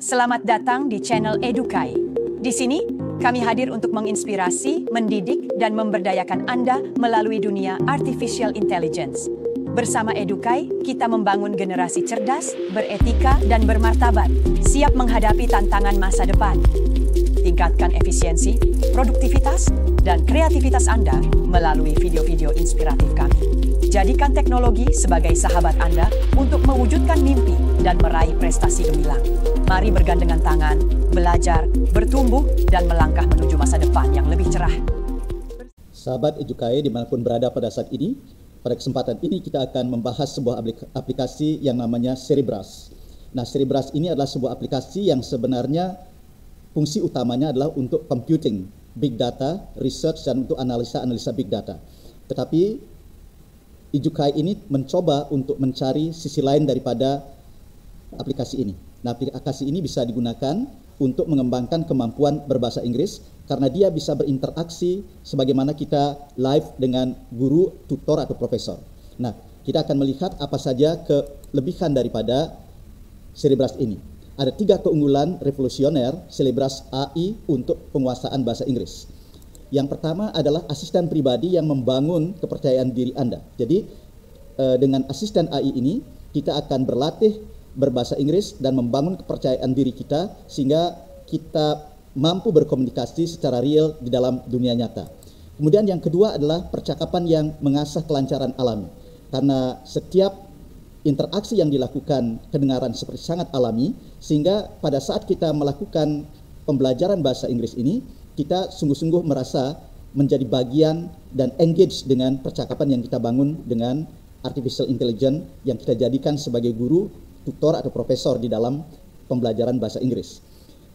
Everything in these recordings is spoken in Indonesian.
Selamat datang di channel Edukai. Di sini, kami hadir untuk menginspirasi, mendidik, dan memberdayakan Anda melalui dunia Artificial Intelligence. Bersama Edukai, kita membangun generasi cerdas, beretika, dan bermartabat, siap menghadapi tantangan masa depan. Tingkatkan efisiensi, produktivitas, dan kreativitas Anda melalui video-video inspiratif kami. Jadikan teknologi sebagai sahabat Anda untuk mewujudkan mimpi dan meraih prestasi gemilang. Mari bergandengan tangan, belajar, bertumbuh, dan melangkah menuju masa depan yang lebih cerah. Sahabat Edukai dimanapun berada pada saat ini, pada kesempatan ini kita akan membahas sebuah aplikasi yang namanya Cerebras. Nah, Cerebras ini adalah sebuah aplikasi yang sebenarnya fungsi utamanya adalah untuk computing, big data, research, dan untuk analisa big data. Tetapi Edukai ini mencoba untuk mencari sisi lain daripada aplikasi ini. Nah, aplikasi ini bisa digunakan untuk mengembangkan kemampuan berbahasa Inggris karena dia bisa berinteraksi sebagaimana kita live dengan guru, tutor, atau profesor. Nah, kita akan melihat apa saja kelebihan daripada Cerebras ini. Ada 3 keunggulan revolusioner Cerebras AI untuk penguasaan bahasa Inggris. Yang pertama adalah asisten pribadi yang membangun kepercayaan diri Anda. Jadi dengan asisten AI ini kita akan berlatih berbahasa Inggris dan membangun kepercayaan diri kita sehingga kita mampu berkomunikasi secara real di dalam dunia nyata. Kemudian yang kedua adalah percakapan yang mengasah kelancaran alami. Karena setiap interaksi yang dilakukan kedengaran seperti sangat alami sehingga pada saat kita melakukan pembelajaran bahasa Inggris ini kita sungguh-sungguh merasa menjadi bagian dan engage dengan percakapan yang kita bangun dengan artificial intelligence yang kita jadikan sebagai guru, tutor, atau profesor di dalam pembelajaran bahasa Inggris.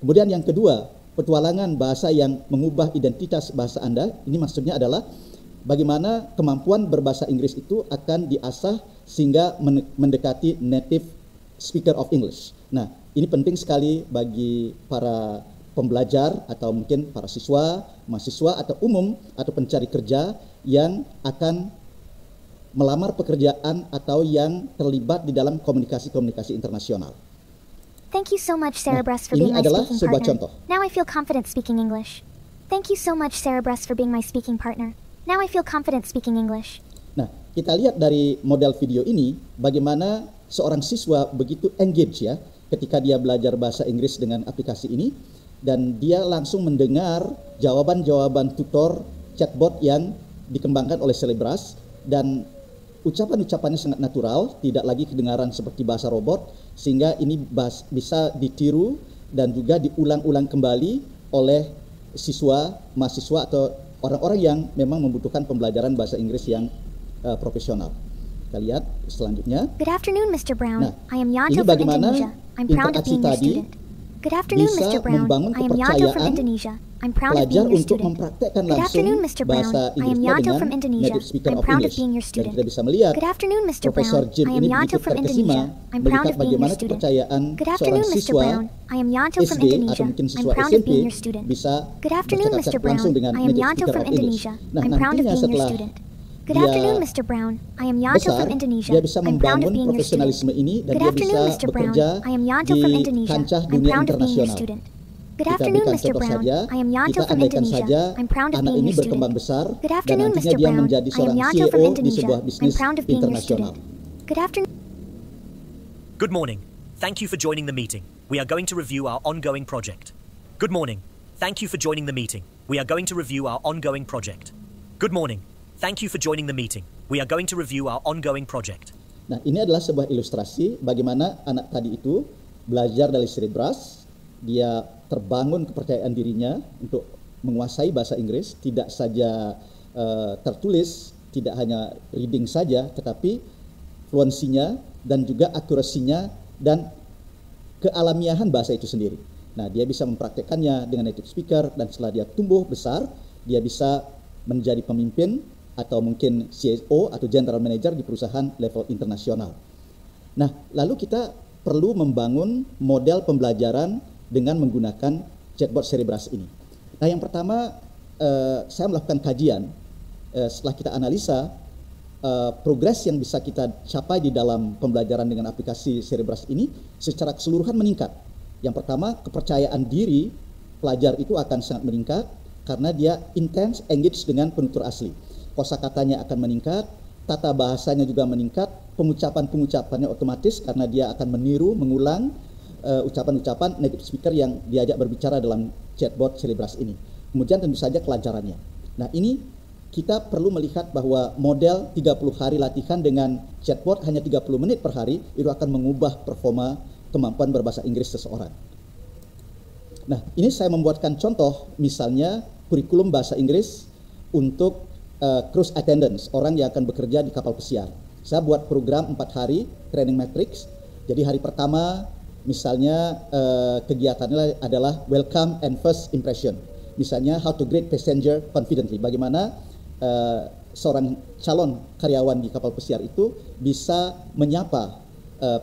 Kemudian yang kedua, petualangan bahasa yang mengubah identitas bahasa Anda. Ini maksudnya adalah bagaimana kemampuan berbahasa Inggris itu akan diasah sehingga mendekati native speaker of English. Nah, ini penting sekali bagi para pembelajar atau mungkin para siswa, mahasiswa atau umum atau pencari kerja yang akan melamar pekerjaan atau yang terlibat di dalam komunikasi-komunikasi internasional. Thank you so much, Cerebras, for being my speaking partner. Now I feel confident speaking English. Thank you so much, Cerebras, for being my speaking partner. Now I feel confident speaking English. Nah, kita lihat dari model video ini bagaimana seorang siswa begitu engage ya ketika dia belajar bahasa Inggris dengan aplikasi ini. Dan dia langsung mendengar jawaban-jawaban tutor chatbot yang dikembangkan oleh Cerebras dan ucapan-ucapannya sangat natural, tidak lagi kedengaran seperti bahasa robot, sehingga ini bisa ditiru dan juga diulang-ulang kembali oleh siswa, mahasiswa atau orang-orang yang memang membutuhkan pembelajaran bahasa Inggris yang profesional. Kita lihat selanjutnya. Good afternoon, Mr. Brown. Nah, I am Yanto from Indonesia. I'm proud of being your student. Good afternoon, Mr. Brown. I am Yanto from Indonesia. I'm proud of being your student. Good afternoon, Mr. Brown. I am Yanto from Indonesia. I'm proud of being your student. Good afternoon, Mr. Brown. I am Yanto from Indonesia. I'm proud of being your student. Good afternoon, Mr. Brown. I am Yanto from Indonesia. I'm proud of being your student. Good afternoon, Mr. Brown. I am Yanto from Indonesia. I'm proud of being your student. Good afternoon, Mr. Brown. I am Yanto from Indonesia. I'm proud of being your student. Good afternoon, Mr. Brown. I am Yanto from Indonesia. I'm proud of being your student. Good afternoon, Mr. Brown. I am Yanto from Indonesia. I'm proud of being your student. Good afternoon, Mr. Brown. I am Yanto from Indonesia. I'm proud of being your student. Good afternoon. Good morning. Thank you for joining the meeting. We are going to review our ongoing project. Good morning. Thank you for joining the meeting. We are going to review our ongoing project. Good morning. Thank you for joining the meeting. We are going to review our ongoing project. Nah, ini adalah sebuah ilustrasi bagaimana anak tadi itu belajar dari Cerebras. Dia terbangun kepercayaan dirinya untuk menguasai bahasa Inggris, tidak saja tertulis, tidak hanya reading saja, tetapi fluensinya dan juga akurasinya dan kealamiahan bahasa itu sendiri. Nah, dia bisa mempraktekkannya dengan native speaker dan setelah dia tumbuh besar, dia bisa menjadi pemimpin atau mungkin CSO atau General Manager di perusahaan level internasional. Nah, lalu kita perlu membangun model pembelajaran dengan menggunakan chatbot Cerebras ini. Nah, yang pertama saya melakukan kajian setelah kita analisa progres yang bisa kita capai di dalam pembelajaran dengan aplikasi Cerebras ini secara keseluruhan meningkat. Yang pertama, kepercayaan diri pelajar itu akan sangat meningkat karena dia intens engage dengan penutur asli. Kosakatanya akan meningkat, tata bahasanya juga meningkat, pengucapannya otomatis karena dia akan meniru, mengulang ucapan-ucapan native speaker yang diajak berbicara dalam chatbot Cerebras ini. Kemudian tentu saja pelajarannya. Nah, ini kita perlu melihat bahwa model 30 hari latihan dengan chatbot hanya 30 menit per hari itu akan mengubah performa kemampuan berbahasa Inggris seseorang. Nah, ini saya membuatkan contoh misalnya kurikulum bahasa Inggris untuk cruise attendants, orang yang akan bekerja di kapal pesiar. Saya buat program 4 hari training matrix. Jadi hari pertama misalnya kegiatannya adalah welcome and first impression. Misalnya how to greet passenger confidently. Bagaimana seorang calon karyawan di kapal pesiar itu bisa menyapa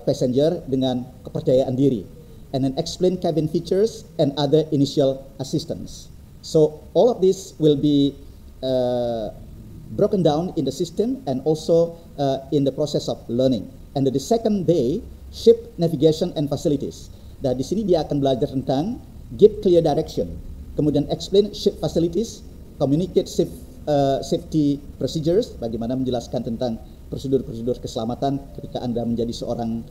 passenger dengan kepercayaan diri, and then explain cabin features and other initial assistance. So all of this will be broken down in the system and also in the process of learning. And the second day, ship navigation and facilities. Nah, di sini dia akan belajar tentang give clear direction, kemudian explain ship facilities, communicate safety procedures, bagaimana menjelaskan tentang prosedur-prosedur keselamatan ketika Anda menjadi seorang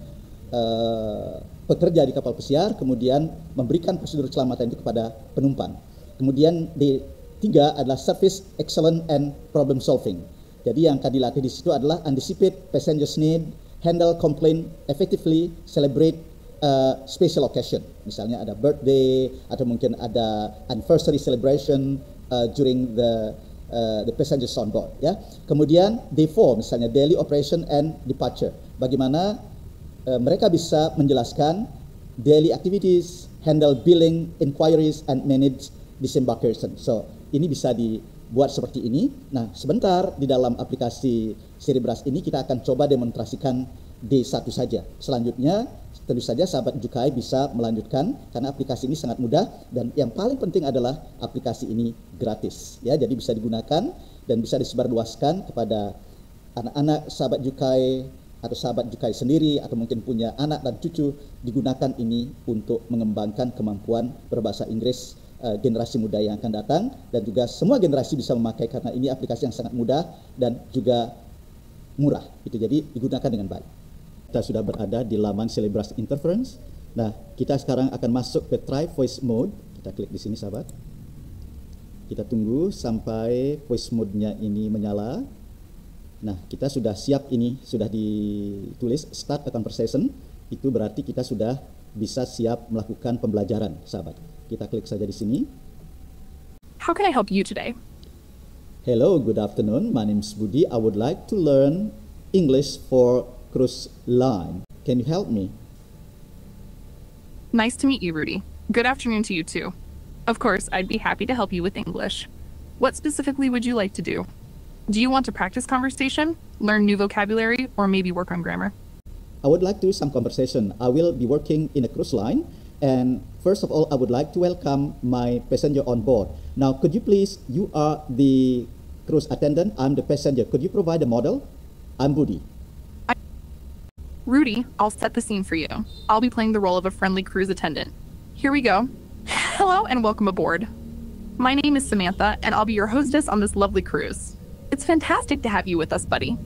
pekerja di kapal pesiar, kemudian memberikan prosedur keselamatan itu kepada penumpang. Kemudian D3 adalah service excellence and problem solving. Jadi yang akan dilatih di situ adalah anticipate passengers need, handle complaint effectively, celebrate special occasion. Misalnya ada birthday atau mungkin ada anniversary celebration during the passengers on board, ya. Kemudian D4 misalnya daily operation and departure. Bagaimana mereka bisa menjelaskan daily activities, handle billing, inquiries and manage disembarkation. So, ini bisa dibuat seperti ini. Nah, sebentar di dalam aplikasi Cerebras ini kita akan coba demonstrasikan D1 saja. Selanjutnya tentu saja sahabat Edukai bisa melanjutkan karena aplikasi ini sangat mudah dan yang paling penting adalah aplikasi ini gratis, ya. Jadi bisa digunakan dan bisa disebarluaskan kepada anak-anak sahabat Edukai atau sahabat Edukai sendiri atau mungkin punya anak dan cucu. Digunakan ini untuk mengembangkan kemampuan berbahasa Inggris generasi muda yang akan datang dan juga semua generasi bisa memakai karena ini aplikasi yang sangat mudah dan juga murah. Itu jadi digunakan dengan baik. Kita sudah berada di laman Cerebras Interference. Nah, kita sekarang akan masuk ke Try Voice Mode. Kita klik di sini, sahabat. Kita tunggu sampai voice mode-nya ini menyala. Nah, kita sudah siap ini, sudah ditulis Start a Conversation. Itu berarti kita sudah bisa siap melakukan pembelajaran, sahabat. Kita klik saja di sini. How can I help you today? Hello, good afternoon. My name is Budi. I would like to learn English for cruise line. Can you help me? Nice to meet you, Rudy. Good afternoon to you too. Of course, I'd be happy to help you with English. What specifically would you like to do? Do you want to practice conversation, learn new vocabulary, or maybe work on grammar? I would like to do some conversation. I will be working in a cruise line. And first of all, I would like to welcome my passenger on board. Now, could you please, you are the cruise attendant, I'm the passenger. Could you provide a model? I'm Budi. Rudy, I'll set the scene for you. I'll be playing the role of a friendly cruise attendant. Here we go. Hello and welcome aboard. My name is Samantha, and I'll be your hostess on this lovely cruise. It's fantastic to have you with us, buddy.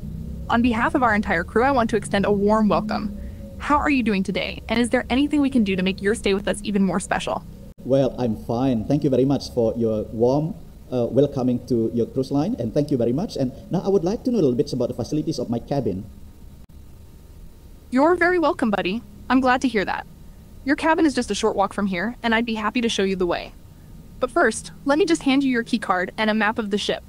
On behalf of our entire crew, I want to extend a warm welcome. How are you doing today? And is there anything we can do to make your stay with us even more special? Well, I'm fine. Thank you very much for your warm welcoming to your cruise line. And thank you very much. And now I would like to know a little bit about the facilities of my cabin. You're very welcome, buddy. I'm glad to hear that. Your cabin is just a short walk from here, and I'd be happy to show you the way. But first, let me just hand you your key card and a map of the ship.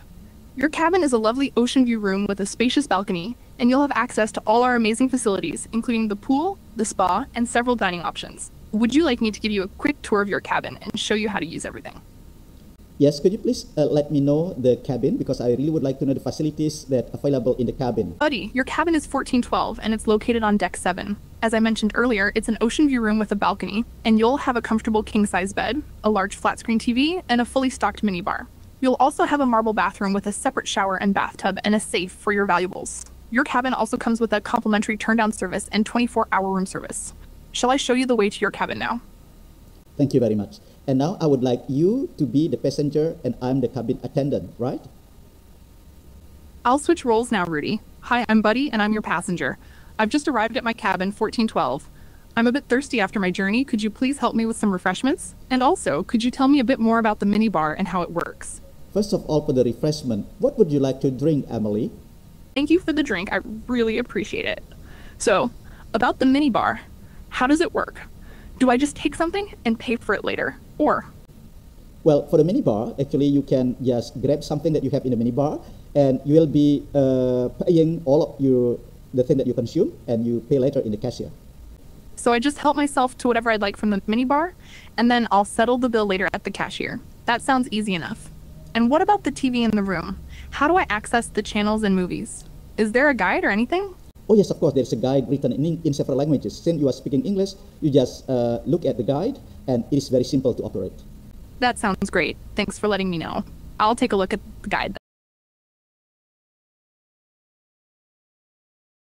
Your cabin is a lovely ocean view room with a spacious balcony, and you'll have access to all our amazing facilities, including the pool, the spa, and several dining options. Would you like me to give you a quick tour of your cabin and show you how to use everything? Yes, could you please let me know the cabin, because I really would like to know the facilities that are available in the cabin. Buddy, your cabin is 1412 and it's located on deck 7. As I mentioned earlier, it's an ocean view room with a balcony, and you'll have a comfortable king-size bed, a large flat-screen TV, and a fully stocked minibar. You'll also have a marble bathroom with a separate shower and bathtub and a safe for your valuables. Your cabin also comes with a complimentary turn-down service and 24-hour room service. Shall I show you the way to your cabin now? Thank you very much. And now I would like you to be the passenger and I'm the cabin attendant, right? I'll switch roles now, Rudy. Hi, I'm Buddy and I'm your passenger. I've just arrived at my cabin, 1412. I'm a bit thirsty after my journey. Could you please help me with some refreshments? And also, could you tell me a bit more about the minibar and how it works? First of all, for the refreshment, what would you like to drink, Emily? Thank you for the drink. I really appreciate it. So, about the minibar, how does it work? Do I just take something and pay for it later? Or? Well, for the minibar, actually you can just grab something that you have in the minibar and you will be paying all of the thing that you consume and you pay later in the cashier. So I just help myself to whatever I'd like from the minibar and then I'll settle the bill later at the cashier. That sounds easy enough. And what about the TV in the room? How do I access the channels and movies? Is there a guide or anything? Oh yes, of course, there's a guide written in several languages. Since you are speaking English, you just look at the guide and it is very simple to operate. That sounds great. Thanks for letting me know. I'll take a look at the guide then.